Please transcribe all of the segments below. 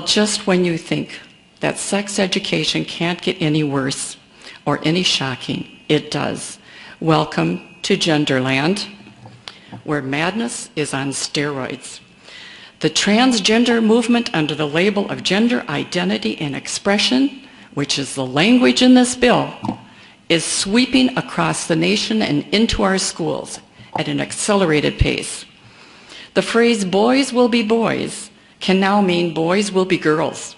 Just when you think that sex education can't get any worse or any shocking, it does. Welcome to Genderland, where madness is on steroids. The transgender movement under the label of gender identity and expression, which is the language in this bill, is sweeping across the nation and into our schools at an accelerated pace. The phrase "boys will be boys" can now mean boys will be girls.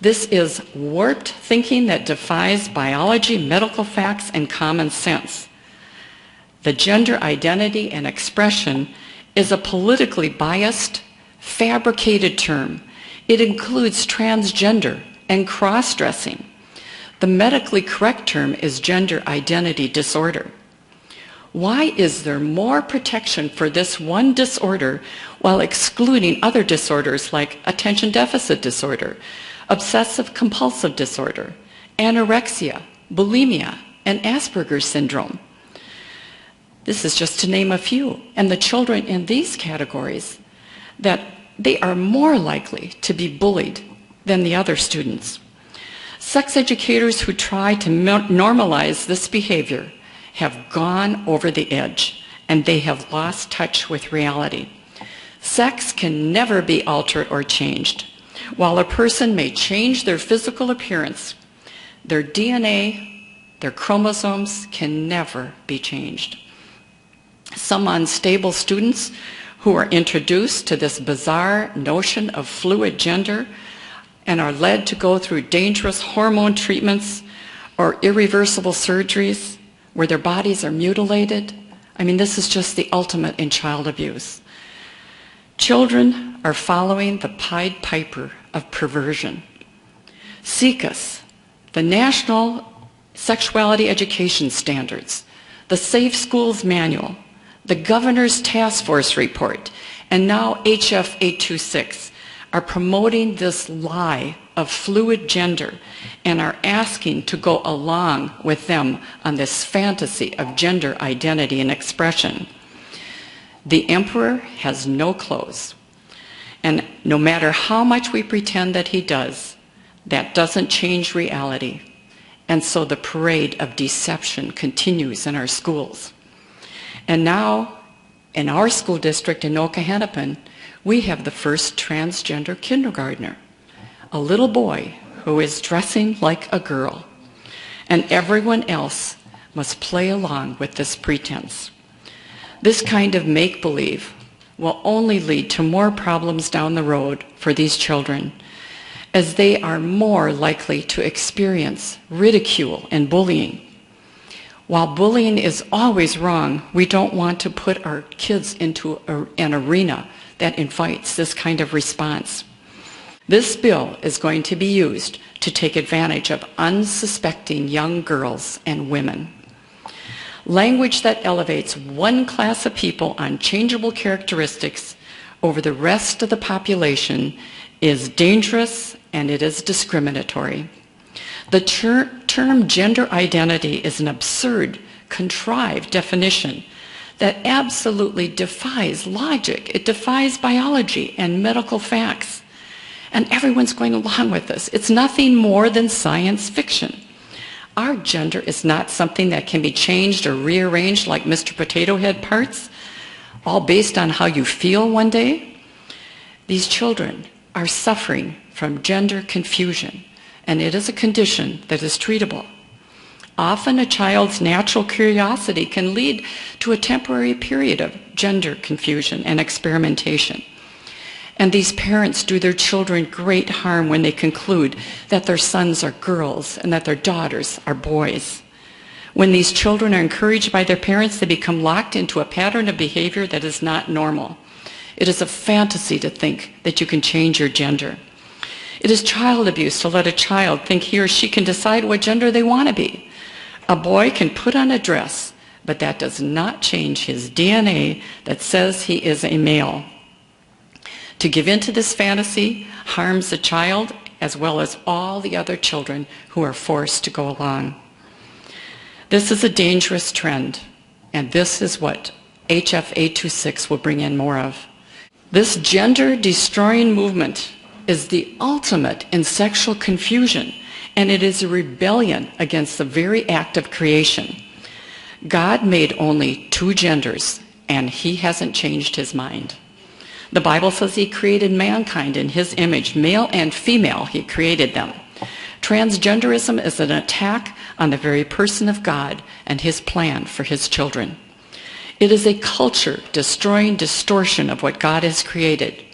This is warped thinking that defies biology, medical facts, and common sense. The gender identity and expression is a politically biased, fabricated term. It includes transgender and cross-dressing. The medically correct term is gender identity disorder. Why is there more protection for this one disorder while excluding other disorders like attention deficit disorder, obsessive compulsive disorder, anorexia, bulimia, and Asperger's syndrome? This is just to name a few. And the children in these categories, that they are more likely to be bullied than the other students. Sex educators who try to normalize this behavior have gone over the edge, and they have lost touch with reality. Sex can never be altered or changed. While a person may change their physical appearance, their DNA, their chromosomes can never be changed. Some unstable students who are introduced to this bizarre notion of fluid gender and are led to go through dangerous hormone treatments or irreversible surgeries where their bodies are mutilated. I mean, this is just the ultimate in child abuse. Children are following the Pied Piper of perversion. SECUS, the National Sexuality Education Standards, the Safe Schools Manual, the Governor's Task Force Report, and now HF 826 are promoting this lie of fluid gender and are asking to go along with them on this fantasy of gender identity and expression. The emperor has no clothes, and no matter how much we pretend that he does, that doesn't change reality. And so the parade of deception continues in our schools. And now, in our school district in Okehennepin, we have the first transgender kindergartner, a little boy who is dressing like a girl, and everyone else must play along with this pretense. This kind of make-believe will only lead to more problems down the road for these children, as they are more likely to experience ridicule and bullying. While bullying is always wrong, we don't want to put our kids into an arena that invites this kind of response. This bill is going to be used to take advantage of unsuspecting young girls and women. Language that elevates one class of people on changeable characteristics over the rest of the population is dangerous, and it is discriminatory. The term gender identity is an absurd, contrived definition that absolutely defies logic. It defies biology and medical facts. And everyone's going along with this. It's nothing more than science fiction. Our gender is not something that can be changed or rearranged like Mr. Potato Head parts, all based on how you feel one day. These children are suffering from gender confusion, and it is a condition that is treatable. Often a child's natural curiosity can lead to a temporary period of gender confusion and experimentation. And these parents do their children great harm when they conclude that their sons are girls and that their daughters are boys. When these children are encouraged by their parents, they become locked into a pattern of behavior that is not normal. It is a fantasy to think that you can change your gender. It is child abuse to let a child think he or she can decide what gender they want to be. A boy can put on a dress, but that does not change his DNA that says he is a male. To give in to this fantasy harms the child as well as all the other children who are forced to go along. This is a dangerous trend, and this is what HF 826 will bring in more of. This gender-destroying movement is the ultimate in sexual confusion, and it is a rebellion against the very act of creation. God made only two genders, and he hasn't changed his mind. The Bible says he created mankind in his image, male and female, he created them. Transgenderism is an attack on the very person of God and his plan for his children. It is a culture-destroying distortion of what God has created.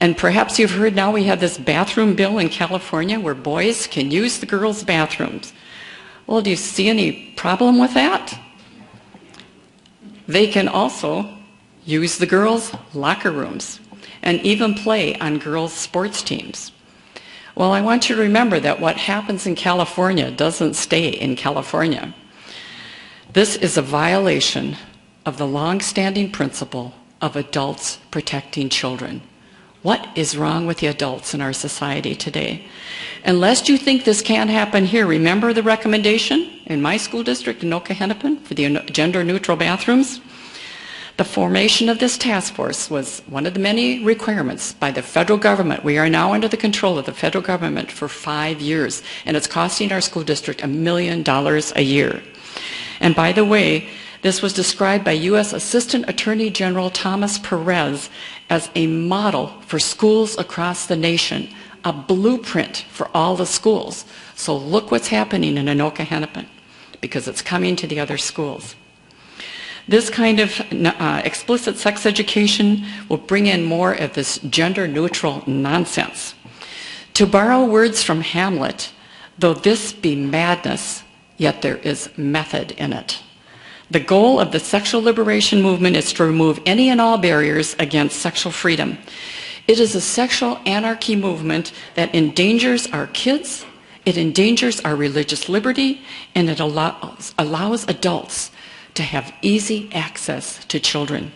And perhaps you've heard now we have this bathroom bill in California where boys can use the girls' bathrooms. Well, do you see any problem with that? They can also use the girls' locker rooms and even play on girls' sports teams. Well, I want you to remember that what happens in California doesn't stay in California. This is a violation of the long-standing principle of adults protecting children. What is wrong with the adults in our society today? Unless you think this can't happen here, remember the recommendation in my school district in Okehennepin for the gender-neutral bathrooms? The formation of this task force was one of the many requirements by the federal government. We are now under the control of the federal government for 5 years, and it's costing our school district $1 million a year. And by the way, this was described by U.S. Assistant Attorney General Thomas Perez as a model for schools across the nation, a blueprint for all the schools. So look what's happening in Anoka Hennepin, because it's coming to the other schools. This kind of explicit sex education will bring in more of this gender-neutral nonsense. To borrow words from Hamlet, though this be madness, yet there is method in it. The goal of the sexual liberation movement is to remove any and all barriers against sexual freedom. It is a sexual anarchy movement that endangers our kids, it endangers our religious liberty, and it allows adults to have easy access to children.